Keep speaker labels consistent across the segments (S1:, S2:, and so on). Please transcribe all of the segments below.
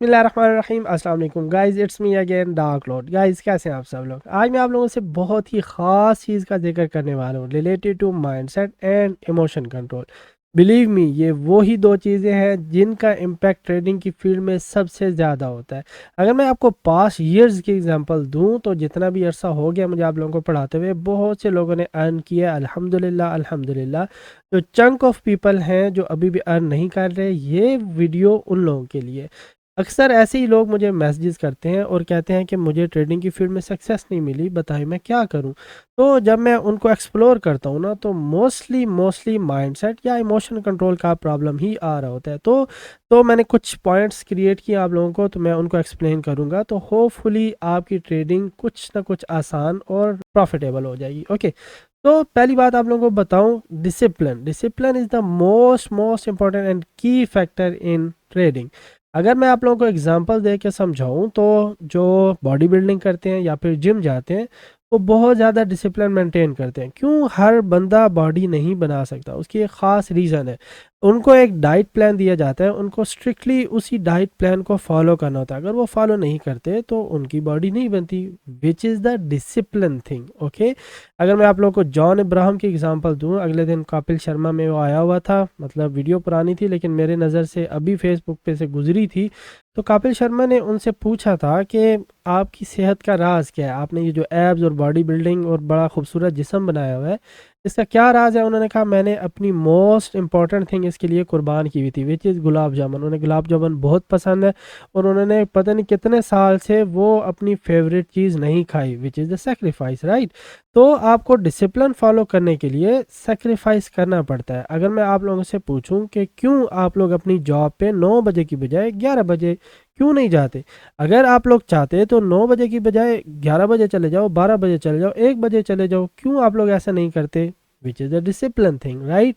S1: बिस्मिल्लाहिर्रहमानिर्रहीम अस्सलाम वालेकुम guys, it's me again dark Lord. Guys, कैसे हैं आप सब लोग? आज मैं आप लोगों से बहुत ही ख़ास चीज़ का जिक्र करने वाला हूँ related to mindset and emotion control. Believe me, ये वो ही दो चीज़ें हैं जिनका इम्पैक्ट ट्रेडिंग की फील्ड में सबसे ज़्यादा होता है। अगर मैं आपको पास्ट ईयर्स की एग्जांपल दूं तो जितना भी अरसा हो गया मुझे आप लोगों को पढ़ाते हुए, बहुत से लोगों ने अर्न किया अल्हम्दुलिल्लाह अल्हम्दुलिल्लाह। जो चंक ऑफ पीपल हैं जो अभी भी अर्न नहीं कर रहे, ये वीडियो उन लोगों के लिए। अक्सर ऐसे ही लोग मुझे मैसेजेस करते हैं और कहते हैं कि मुझे ट्रेडिंग की फील्ड में सक्सेस नहीं मिली, बताइए मैं क्या करूं। तो जब मैं उनको एक्सप्लोर करता हूं ना, तो मोस्टली माइंडसेट या इमोशन कंट्रोल का प्रॉब्लम ही आ रहा होता है। तो मैंने कुछ पॉइंट्स क्रिएट किए आप लोगों को, तो मैं उनको एक्सप्लेन करूंगा, तो होपफुली आपकी ट्रेडिंग कुछ ना कुछ आसान और प्रॉफिटेबल हो जाएगी। ओके, तो पहली बात आप लोगों को बताऊं, discipline. Discipline is the most important and की फैक्टर इन ट्रेडिंग। अगर मैं आप लोगों को एग्जांपल दे के समझाऊं, तो जो बॉडी बिल्डिंग करते हैं या फिर जिम जाते हैं, वो बहुत ज़्यादा डिसिप्लिन मेंटेन करते हैं। क्यों? हर बंदा बॉडी नहीं बना सकता, उसकी एक ख़ास रीज़न है। उनको एक डाइट प्लान दिया जाता है, उनको स्ट्रिक्टली उसी डाइट प्लान को फॉलो करना होता है। अगर वो फॉलो नहीं करते तो उनकी बॉडी नहीं बनती, which is the discipline thing. Okay, अगर मैं आप लोगों को जॉन इब्राहम की एग्जांपल दूं, अगले दिन कपिल शर्मा में वो आया हुआ था, मतलब वीडियो पुरानी थी लेकिन मेरे नज़र से अभी फेसबुक पे से गुजरी थी। तो कपिल शर्मा ने उनसे पूछा था कि आपकी सेहत का राज क्या है? आपने ये जो एब्स और बॉडी बिल्डिंग और बड़ा खूबसूरत जिस्म बनाया हुआ है, इसका क्या राज है? उन्होंने कहा, मैंने अपनी मोस्ट इंपॉर्टेंट थिंग इसके लिए कुर्बान की हुई थी, विच इज़ गुलाब जामुन। उन्हें गुलाब जामुन बहुत पसंद है और उन्होंने पता नहीं कितने साल से वो अपनी फेवरेट चीज़ नहीं खाई, which is the sacrifice, right. तो आपको डिसिप्लिन फॉलो करने के लिए सेक्रीफाइस करना पड़ता है। अगर मैं आप लोगों से पूछूं कि क्यों आप लोग अपनी जॉब पे 9 बजे की बजाय 11 बजे क्यों नहीं जाते? अगर आप लोग चाहते तो 9 बजे की बजाय 11 बजे चले जाओ, 12 बजे चले जाओ, 1 बजे चले जाओ। क्यों आप लोग ऐसा नहीं करते? Which is the discipline thing, right.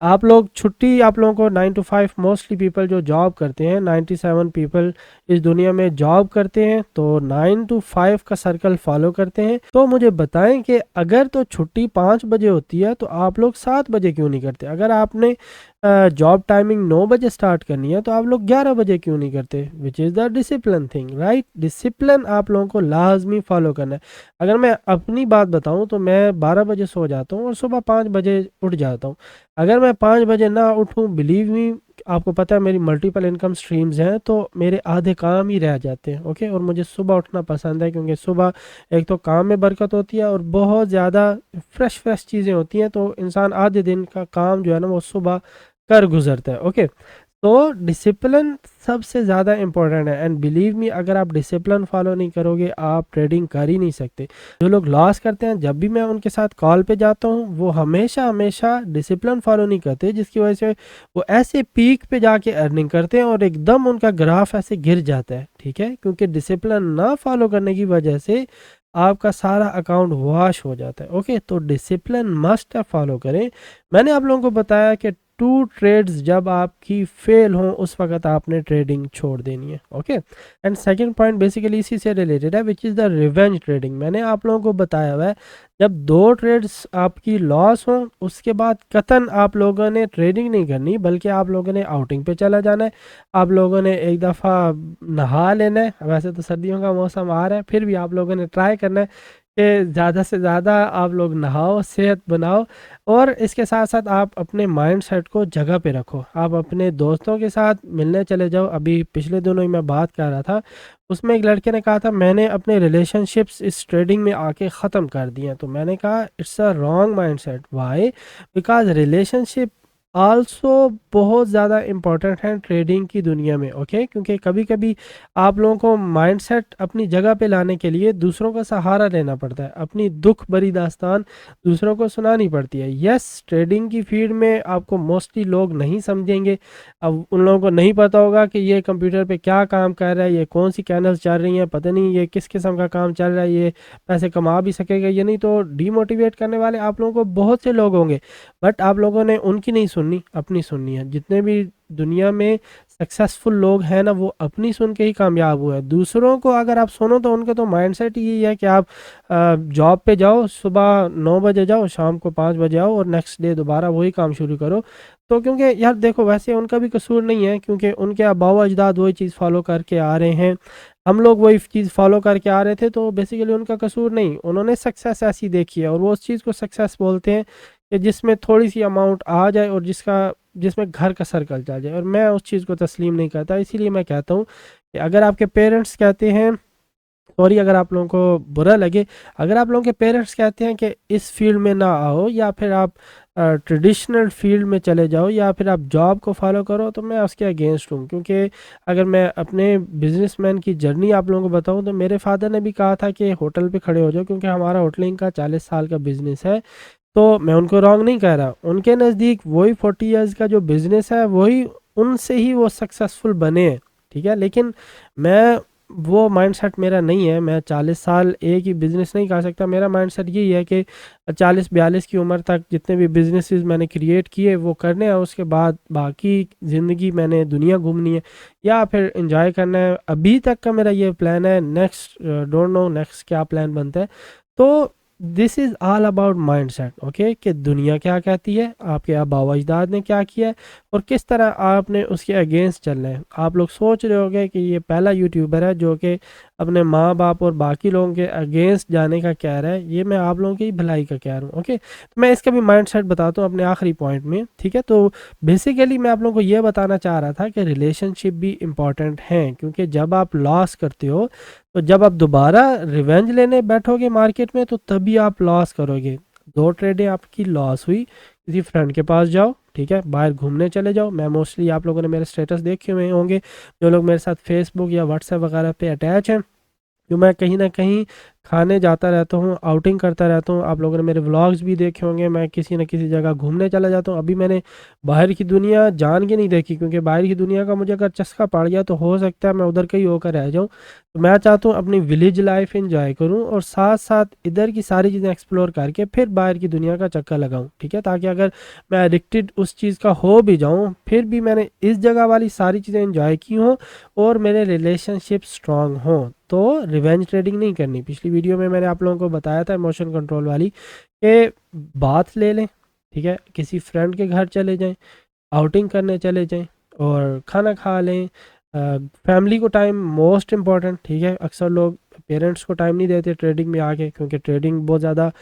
S1: आप लोग छुट्टी, आप लोगों को 9 to 5, मोस्टली पीपल जो जॉब करते हैं, 97 पीपल इस दुनिया में जॉब करते हैं, तो 9 to 5 का सर्कल फॉलो करते हैं। तो मुझे बताएं कि अगर तो छुट्टी 5 बजे होती है तो आप लोग 7 बजे क्यों नहीं करते? अगर आपने जॉब टाइमिंग 9 बजे स्टार्ट करनी है तो आप लोग 11 बजे क्यों नहीं करते? Which is the discipline thing, right. Discipline आप लोगों को लाजमी फॉलो करना है। अगर मैं अपनी बात बताऊं तो मैं 12 बजे सो जाता हूं और सुबह 5 बजे उठ जाता हूं। अगर मैं 5 बजे ना उठूं, बिलीव मी, आपको पता है मेरी मल्टीपल इनकम स्ट्रीम्स हैं, तो मेरे आधे काम ही रह जाते हैं। ओके, और मुझे सुबह उठना पसंद है क्योंकि सुबह एक तो काम में बरकत होती है और बहुत ज़्यादा फ्रेश चीज़ें होती हैं, तो इंसान आधे दिन का काम जो है ना वो सुबह कर गुजरता है। ओके, तो डिसिप्लिन सबसे ज़्यादा इम्पोर्टेंट है, एंड बिलीव मी, अगर आप डिसिप्लिन फॉलो नहीं करोगे आप ट्रेडिंग कर ही नहीं सकते। जो लोग लॉस करते हैं, जब भी मैं उनके साथ कॉल पे जाता हूँ, वो हमेशा हमेशा डिसिप्लिन फॉलो नहीं करते, जिसकी वजह से वो ऐसे पीक पे जाके अर्निंग करते हैं और एकदम उनका ग्राफ ऐसे गिर जाता है। ठीक है, क्योंकि डिसिप्लिन ना फॉलो करने की वजह से आपका सारा अकाउंट वॉश हो जाता है। ओके, तो डिसिप्लिन मस्ट है, फॉलो करें। मैंने आप लोगों को बताया कि 2 ट्रेड्स जब आपकी फेल हों उस वक्त आपने ट्रेडिंग छोड़ देनी है। Okay, and second point basically इसी से रिलेटेड है, which is the revenge trading. मैंने आप लोगों को बताया हुआ है, जब 2 ट्रेड्स आपकी लॉस हों उसके बाद कतन आप लोगों ने ट्रेडिंग नहीं करनी, बल्कि आप लोगों ने आउटिंग पे चला जाना है। आप लोगों ने एक दफ़ा नहा लेना है। वैसे तो सर्दियों का मौसम आ रहा है, फिर भी आप लोगों ने ट्राई करना है कि ज़्यादा से ज़्यादा आप लोग नहाओ, सेहत बनाओ, और इसके साथ साथ आप अपने माइंड सेट को जगह पे रखो। आप अपने दोस्तों के साथ मिलने चले जाओ। अभी पिछले दिनों ही मैं बात कर रहा था, उसमें एक लड़के ने कहा था मैंने अपने रिलेशनशिप्स इस ट्रेडिंग में आके ख़त्म कर दिए हैं। तो मैंने कहा it's a wrong mind set. Why? Because relationship also बहुत ज़्यादा इम्पोर्टेंट है ट्रेडिंग की दुनिया में। ओके, क्योंकि कभी कभी आप लोगों को माइंडसेट अपनी जगह पे लाने के लिए दूसरों का सहारा लेना पड़ता है, अपनी दुख भरी दास्तान दूसरों को सुनानी पड़ती है। यस, ट्रेडिंग की फील्ड में आपको मोस्टली लोग नहीं समझेंगे। अब उन लोगों को नहीं पता होगा कि ये कंप्यूटर पे क्या काम कर रहा है, ये कौन सी कैनल्स चल रही हैं, पता नहीं ये किस किस्म का काम चल रहा है, ये पैसे कमा भी सकेगा ये नहीं। तो डीमोटिवेट करने वाले आप लोगों को बहुत से लोग होंगे, बट आप लोगों ने उनकी नहीं सुननी, अपनी सुननी है। जितने भी दुनिया में सक्सेसफुल लोग हैं ना, वो अपनी सुन के ही कामयाब हुए हैं। दूसरों को अगर आप सुनो तो उनका तो माइंडसेट ही यही है कि आप जॉब पे जाओ, सुबह 9 बजे जाओ, शाम को 5 बजे आओ और नेक्स्ट डे दोबारा वही काम शुरू करो। तो क्योंकि यार देखो, वैसे उनका भी कसूर नहीं है, क्योंकि उनके आबाओ अजदाद वही चीज़ फॉलो करके आ रहे हैं, हम लोग वही चीज़ फॉलो करके आ रहे थे, तो बेसिकली उनका कसूर नहीं। उन्होंने सक्सेस ऐसी देखी है और वो उस चीज़ को सक्सेस बोलते हैं कि जिसमें थोड़ी सी अमाउंट आ जाए और जिसमें घर का सर्कल चल जाए। और मैं उस चीज़ को तस्लीम नहीं करता, इसीलिए मैं कहता हूँ कि अगर आपके पेरेंट्स कहते हैं, सॉरी अगर आप लोगों को बुरा लगे, अगर आप लोगों के पेरेंट्स कहते हैं कि इस फील्ड में ना आओ, या फिर आप ट्रेडिशनल फील्ड में चले जाओ, या फिर आप जॉब को फॉलो करो, तो मैं उसके अगेंस्ट हूँ। क्योंकि अगर मैं अपने बिजनेसमैन की जर्नी आप लोगों को बताऊँ, तो मेरे फादर ने भी कहा था कि होटल पे खड़े हो जाओ, क्योंकि हमारा होटलिंग का 40 साल का बिजनेस है। तो मैं उनको रॉन्ग नहीं कह रहा, उनके नज़दीक वही 40 इयर्स का जो बिज़नेस है वही, उनसे ही वो सक्सेसफुल बने हैं, ठीक है। लेकिन मैं, वो माइंडसेट मेरा नहीं है, मैं 40 साल एक ही बिज़नेस नहीं कर सकता। मेरा माइंडसेट यही है कि 40-42 की उम्र तक जितने भी बिज़नेसेस मैंने क्रिएट किए वो करने हैं, उसके बाद बाकी ज़िंदगी मैंने दुनिया घूमनी है या फिर एंजॉय करना है। अभी तक का मेरा ये प्लान है, नेक्स्ट डोंट नो नेक्स्ट क्या प्लान बनता है। तो this is all about mindset, okay, कि दुनिया क्या कहती है, आपके आबाओ अजदाद ने क्या किया है और किस तरह आपने उसके अगेंस्ट चलना है। आप लोग सोच रहे होंगे कि ये पहला यूट्यूबर है जो कि अपने माँ बाप और बाकी लोगों के अगेंस्ट जाने का कह रहा है, ये मैं आप लोगों की भलाई का कह रहा हूँ, ओके। तो मैं इसका भी माइंडसेट बताता हूँ अपने आखिरी पॉइंट में, ठीक है। तो बेसिकली मैं आप लोगों को ये बताना चाह रहा था कि रिलेशनशिप भी इम्पॉर्टेंट हैं, क्योंकि जब आप लॉस करते हो, तो जब आप दोबारा रिवेंज लेने बैठोगे मार्केट में, तो तभी आप लॉस करोगे। 2 ट्रेडें आपकी लॉस हुई, किसी फ्रेंड के पास जाओ, ठीक है, बाहर घूमने चले जाओ। मैं मोस्टली, आप लोगों ने मेरे स्टेटस देखे हुए होंगे, जो लोग मेरे साथ फेसबुक या व्हाट्सएप वगैरह पे अटैच हैं, जो मैं कहीं ना कहीं खाने जाता रहता हूँ, आउटिंग करता रहता हूँ। आप लोगों ने मेरे व्लॉग्स भी देखे होंगे, मैं किसी न किसी जगह घूमने चला जाता हूँ। अभी मैंने बाहर की दुनिया जान के नहीं देखी, क्योंकि बाहर की दुनिया का मुझे अगर चस्का पड़ गया तो हो सकता है मैं उधर कहीं होकर रह जाऊँ। तो मैं चाहता हूँ अपनी विलेज लाइफ इंजॉय करूँ और साथ साथ इधर की सारी चीज़ें एक्सप्लोर करके फिर बाहर की दुनिया का चक्कर लगाऊँ, ठीक है, ताकि अगर मैं एडिक्टेड उस चीज़ का हो भी जाऊँ, फिर भी मैंने इस जगह वाली सारी चीज़ें इंजॉय की हों और मेरे रिलेशनशिप स्ट्रांग हों। तो रिवेंज ट्रेडिंग नहीं करनी। पिछली वीडियो में मैंने आप लोगों को बताया था इमोशन कंट्रोल वाली, कि बात ले लें, ठीक है, किसी फ्रेंड के घर चले जाएं, आउटिंग करने चले जाएं और खाना खा लें। फैमिली को टाइम मोस्ट इम्पॉर्टेंट, ठीक है। अक्सर लोग पेरेंट्स को टाइम नहीं देते ट्रेडिंग में आके, क्योंकि ट्रेडिंग बहुत ज़्यादा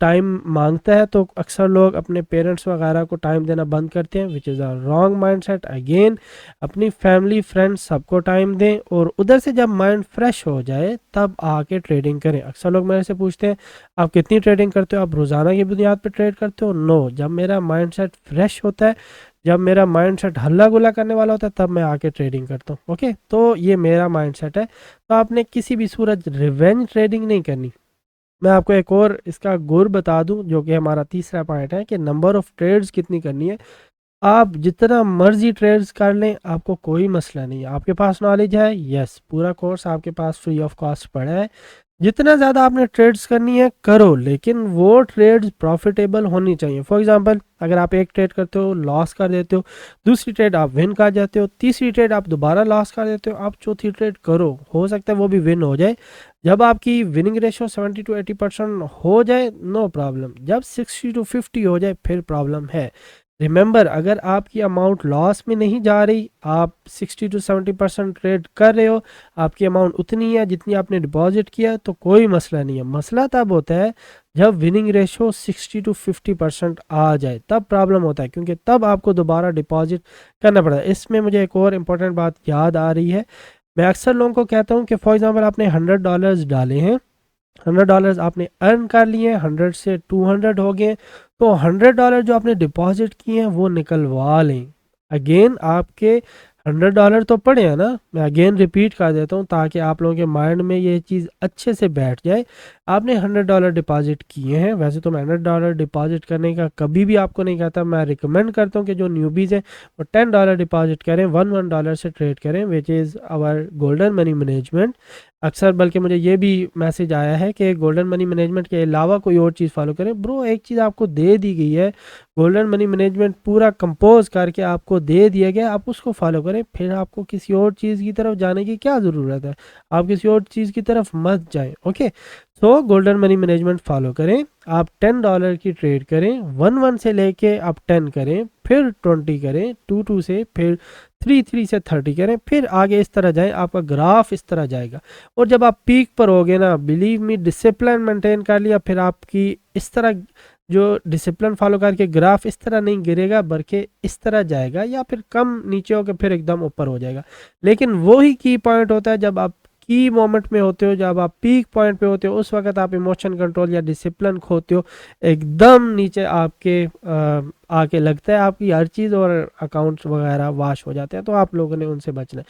S1: टाइम मांगता है, तो अक्सर लोग अपने पेरेंट्स वगैरह को टाइम देना बंद करते हैं, which is a wrong mindset. Again, अपनी फैमिली फ्रेंड्स सबको टाइम दें और उधर से जब माइंड फ्रेश हो जाए तब आके ट्रेडिंग करें। अक्सर लोग मेरे से पूछते हैं आप कितनी ट्रेडिंग करते हो, आप रोज़ाना की बुनियाद पर ट्रेड करते हो? नो, जब मेरा माइंडसेट फ्रेश होता है, जब मेरा माइंडसेट हल्ला गुल्ला करने वाला होता है, तब मैं आके ट्रेडिंग करता हूँ, ओके। तो ये मेरा माइंडसेट है। तो आपने किसी भी सूरत रिवेंज ट्रेडिंग नहीं करनी। मैं आपको एक और इसका गुर बता दूं, जो कि हमारा तीसरा पॉइंट है, कि नंबर ऑफ ट्रेड्स कितनी करनी है। आप जितना मर्जी ट्रेड्स कर लें, आपको कोई मसला नहीं है। आपके पास नॉलेज है, यस, पूरा कोर्स आपके पास फ्री ऑफ कॉस्ट पड़ा है। जितना ज़्यादा आपने ट्रेड्स करनी है करो, लेकिन वो ट्रेड्स प्रॉफिटेबल होनी चाहिए। फॉर एग्जांपल, अगर आप एक ट्रेड करते हो, लॉस कर देते हो, दूसरी ट्रेड आप विन कर जाते हो, तीसरी ट्रेड आप दोबारा लॉस कर देते हो, आप चौथी ट्रेड करो, हो सकता है वो भी विन हो जाए। जब आपकी विनिंग रेशो 70 to 80% हो जाए, नो प्रॉब्लम। जब 60 to 50 हो जाए, फिर प्रॉब्लम है। रिमेंबर, अगर आपकी अमाउंट लॉस में नहीं जा रही, आप 60 to 70% ट्रेड कर रहे हो, आपकी अमाउंट उतनी है जितनी आपने डिपॉजिट किया, तो कोई मसला नहीं है। मसला तब होता है जब विनिंग रेशो 60 to 50% आ जाए, तब प्रॉब्लम होता है, क्योंकि तब आपको दोबारा डिपॉजिट करना पड़ता है। इसमें मुझे एक और इम्पोर्टेंट बात याद आ रही है। मैं अक्सर लोगों को कहता हूँ कि फॉर एग्जांपल आपने $100 डाले हैं, $100 आपने अर्न कर लिए, 100 से 200 हो गए, तो $100 जो आपने डिपॉजिट किए हैं वो निकलवा लें। अगेन आपके $100 तो पड़े हैं ना, मैं अगेन रिपीट कर देता हूँ ताकि आप लोगों के माइंड में ये चीज़ अच्छे से बैठ जाए। आपने $100 डिपॉजिट किए हैं, वैसे तो मैं $100 डिपॉजिट करने का कभी भी आपको नहीं कहता, मैं रिकमेंड करता हूँ कि जो न्यूबीज़ हैं वो $10 डिपॉजिट करें, $1 से ट्रेड करें, which is our golden money management. अक्सर बल्कि मुझे ये भी मैसेज आया है कि गोल्डन मनी मैनेजमेंट के अलावा कोई और चीज़ फॉलो करें। ब्रो, एक चीज़ आपको दे दी गई है, गोल्डन मनी मैनेजमेंट पूरा कंपोज करके आपको दे दिया गया, आप उसको फॉलो करें। फिर आपको किसी और चीज़ की तरफ जाने की क्या ज़रूरत है? आप किसी और चीज़ की तरफ मत जाएं। ओके, सो गोल्डन मनी मैनेजमेंट फॉलो करें। आप $10 की ट्रेड करें, 1 से लेके आप 10 करें, फिर 20 करें, 2 से, फिर 3 से 30 करें, फिर आगे इस तरह जाएं, आपका ग्राफ इस तरह जाएगा। और जब आप पीक पर होगे ना, बिलीव मी, डिसिप्लिन मेंटेन कर लिया, फिर आपकी इस तरह जो डिसिप्लिन फॉलो करके ग्राफ इस तरह नहीं गिरेगा, बल्कि इस तरह जाएगा, या फिर कम नीचे होकर फिर एकदम ऊपर हो जाएगा। लेकिन वही की पॉइंट होता है जब आप की मोमेंट में होते हो, जब आप पीक पॉइंट पे होते हो, उस वक्त आप इमोशन कंट्रोल या डिसिप्लिन खोते हो, एकदम नीचे आपके आके लगता है आपकी हर चीज़, और अकाउंट्स वगैरह वाश हो जाते हैं। तो आप लोगों ने उनसे बचना है।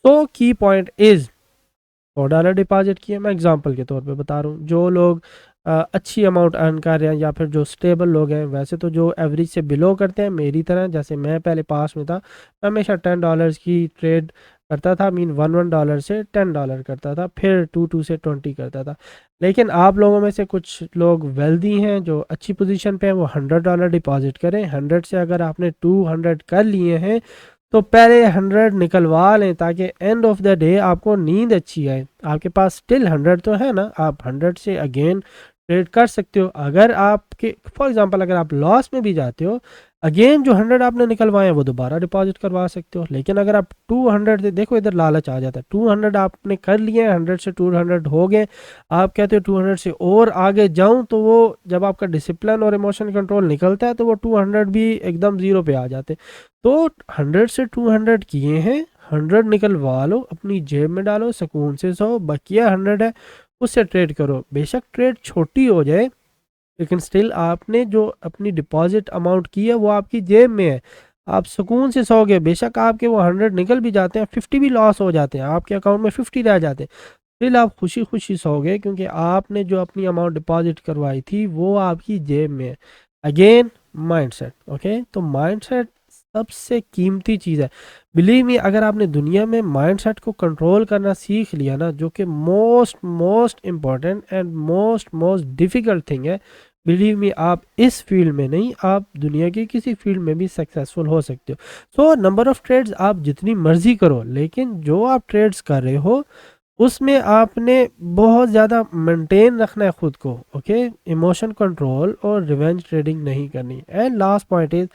S1: तो की पॉइंट इज़, $100 डिपॉजिट किए, मैं एग्जांपल के तौर पे बता रहा हूँ। जो लोग अच्छी अमाउंट अर्न कर रहे हैं, या फिर जो स्टेबल लोग हैं, वैसे तो जो एवरेज से बिलो करते हैं मेरी तरह, जैसे मैं पहले पास में था, मैं हमेशा $10 की ट्रेड करता था, मीन $1 से $10 करता था, फिर 2 से 20 करता था। लेकिन आप लोगों में से कुछ लोग वेल्दी हैं जो अच्छी पोजीशन पे हैं, वो $100 डिपॉजिट करें। 100 से अगर आपने 200 कर लिए हैं, तो पहले 100 निकलवा लें, ताकि एंड ऑफ द डे आपको नींद अच्छी आए। आपके पास स्टिल 100 तो है ना, आप 100 से अगेन ट्रेड कर सकते हो। अगर आपके फॉर एग्जांपल अगर आप लॉस में भी जाते हो, अगेन जो 100 आपने निकलवाए हैं वो दोबारा डिपॉजिट करवा सकते हो। लेकिन अगर आप 200 से, देखो इधर लालच आ जाता है, 200 आपने कर लिए हैं, 100 से 200 हो गए, आप कहते हो 200 से और आगे जाऊं, तो वो जब आपका डिसिप्लिन और इमोशन कंट्रोल निकलता है, तो वो 200 भी एकदम जीरो पे आ जाते। तो 100 से 200 किए हैं, 100 निकलवा लो, अपनी जेब में डालो, सुकून से सो, बकिया 100 है उससे ट्रेड करो। बेशक ट्रेड छोटी हो जाए, लेकिन स्टिल आपने जो अपनी डिपॉजिट अमाउंट की है वो आपकी जेब में है, आप सुकून से सोओगे। बेशक आपके वो 100 निकल भी जाते हैं, 50 भी लॉस हो जाते हैं, आपके अकाउंट में 50 रह जाते हैं, स्टिल आप खुशी खुशी सोओगे, क्योंकि आपने जो अपनी अमाउंट डिपॉजिट करवाई थी वो आपकी जेब में है। Again, mindset. ओके, तो माइंडसेट सबसे कीमती चीज़ है। बिलीव मी, अगर आपने दुनिया में माइंडसेट को कंट्रोल करना सीख लिया ना, जो कि most most important and most most difficult thing है, बिलीव मी, आप इस फील्ड में नहीं, आप दुनिया की किसी फील्ड में भी सक्सेसफुल हो सकते हो। सो नंबर ऑफ ट्रेड्स आप जितनी मर्जी करो, लेकिन जो आप ट्रेड्स कर रहे हो उसमें आपने बहुत ज़्यादा मेंटेन रखना है खुद को। ओके, इमोशन कंट्रोल और रिवेंज ट्रेडिंग नहीं करनी। एंड लास्ट पॉइंट इज,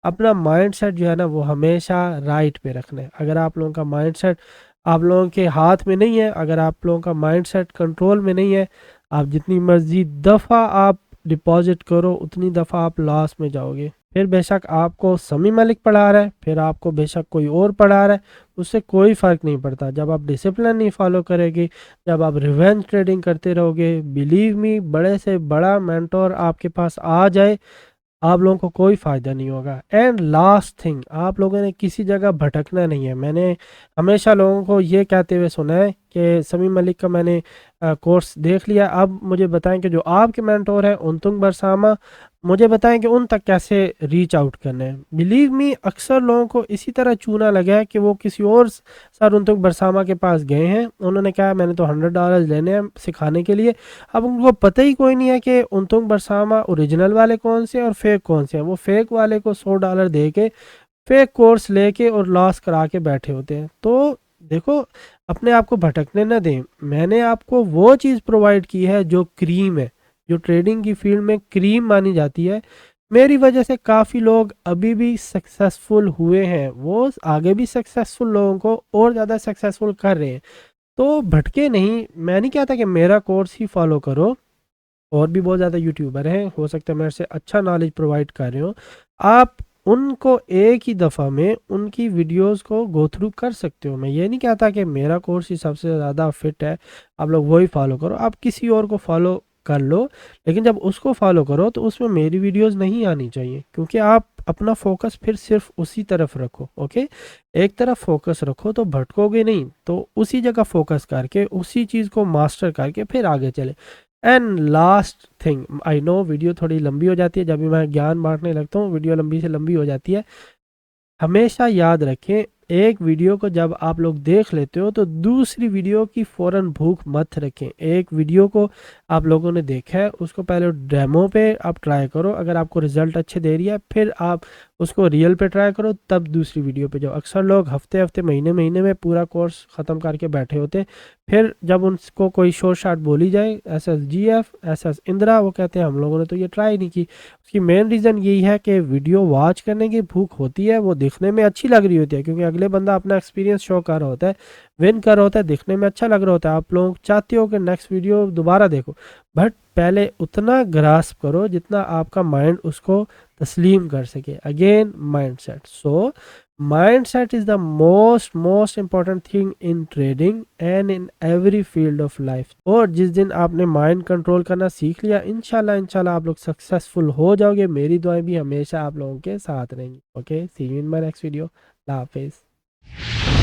S1: अपना माइंडसेट जो है ना वो हमेशा राइट पे रखना है। अगर आप लोगों का माइंडसेट आप लोगों के हाथ में नहीं है, अगर आप लोगों का माइंडसेट कंट्रोल में नहीं है, आप जितनी मर्जी दफ़ा आप डिपॉजिट करो, उतनी दफ़ा आप लॉस में जाओगे। फिर बेशक आपको समी मलिक पढ़ा रहा है, फिर आपको बेशक कोई और पढ़ा रहा है, उससे कोई फ़र्क नहीं पड़ता। जब आप डिसिप्लिन नहीं फॉलो करेंगे, जब आप रिवेंज ट्रेडिंग करते रहोगे, बिलीव मी, बड़े से बड़ा मेंटोर आपके पास आ जाए, आप लोगों को कोई फ़ायदा नहीं होगा। एंड लास्ट थिंग, आप लोगों ने किसी जगह भटकना नहीं है। मैंने हमेशा लोगों को ये कहते हुए सुना है कि समी मलिक का मैंने कोर्स देख लिया, अब मुझे बताएं कि जो आपके मेंटोर हैं उनतुंग बरसामा, मुझे बताएं कि उन तक कैसे रीच आउट करना है। बिलीव मी, अक्सर लोगों को इसी तरह चूना लगा है कि वो किसी और सर उनतुंग बरसामा के पास गए हैं, उन्होंने कहा मैंने तो $100 लेने हैं सिखाने के लिए। अब उनको पता ही कोई नहीं है कि उनतुंग बरसामा ओरिजिनल वाले कौन से और फेक कौन से हैं। वो फेक वाले को $100 दे के फेक कोर्स लेके और लॉस करा के बैठे होते हैं। तो देखो, अपने आप को भटकने ना दें। मैंने आपको वो चीज़ प्रोवाइड की है जो क्रीम है, जो ट्रेडिंग की फील्ड में क्रीम मानी जाती है। मेरी वजह से काफ़ी लोग अभी भी सक्सेसफुल हुए हैं, वो आगे भी सक्सेसफुल लोगों को और ज़्यादा सक्सेसफुल कर रहे हैं। तो भटके नहीं। मैं नहीं कहता कि मेरा कोर्स ही फॉलो करो, और भी बहुत ज़्यादा यूट्यूबर हैं, हो सकता है मेरे से अच्छा नॉलेज प्रोवाइड कर रहे हो। आप उनको एक ही दफ़ा में उनकी वीडियोस को गो थ्रू कर सकते हो। मैं ये नहीं कहता कि मेरा कोर्स ही सबसे ज़्यादा फिट है, आप लोग वही फॉलो करो। आप किसी और को फॉलो कर लो, लेकिन जब उसको फॉलो करो तो उसमें मेरी वीडियोस नहीं आनी चाहिए, क्योंकि आप अपना फोकस फिर सिर्फ उसी तरफ रखो। ओके, एक तरफ फोकस रखो तो भटकोगे नहीं, तो उसी जगह फोकस करके उसी चीज़ को मास्टर करके फिर आगे चले। And last thing, I know video थोड़ी लंबी हो जाती है, जब भी मैं ज्ञान बांटने लगता हूँ वीडियो लंबी से लंबी हो जाती है। हमेशा याद रखें, एक वीडियो को जब आप लोग देख लेते हो तो दूसरी वीडियो की फ़ौरन भूख मत रखें। एक वीडियो को आप लोगों ने देखा है, उसको पहले डेमो पे आप ट्राई करो, अगर आपको रिज़ल्ट अच्छे दे रही है फिर आप उसको रियल पे ट्राई करो, तब दूसरी वीडियो पे जाओ। अक्सर लोग हफ्ते हफ्ते महीने महीने में पूरा कोर्स ख़त्म करके बैठे होते, फिर जब उनको कोई शॉर्ट शार्ट बोली जाए SSGF SS इंदिरा, वो कहते हैं हम लोगों ने तो ये ट्राई नहीं की। उसकी मेन रीज़न यही है कि वीडियो वॉच करने की भूख होती है, वो दिखने में अच्छी लग रही होती है क्योंकि अगले बंदा अपना एक्सपीरियंस शो कर रहा होता है, विन कर रहा होता है, दिखने में अच्छा लग रहा होता है, आप लोग चाहते हो कि नेक्स्ट वीडियो दोबारा देखो, बट पहले उतना ग्रास्प करो जितना आपका माइंड उसको तस्लीम कर सके। Again mindset, so mindset is the most important thing in trading and in every field of life। और जिस दिन आपने माइंड कंट्रोल करना सीख लिया, इंशाल्लाह आप लोग सक्सेसफुल हो जाओगे। मेरी दुआएं भी हमेशा आप लोगों के साथ रहेंगी। Okay, see you in my next video. अल्लाह हाफिज़।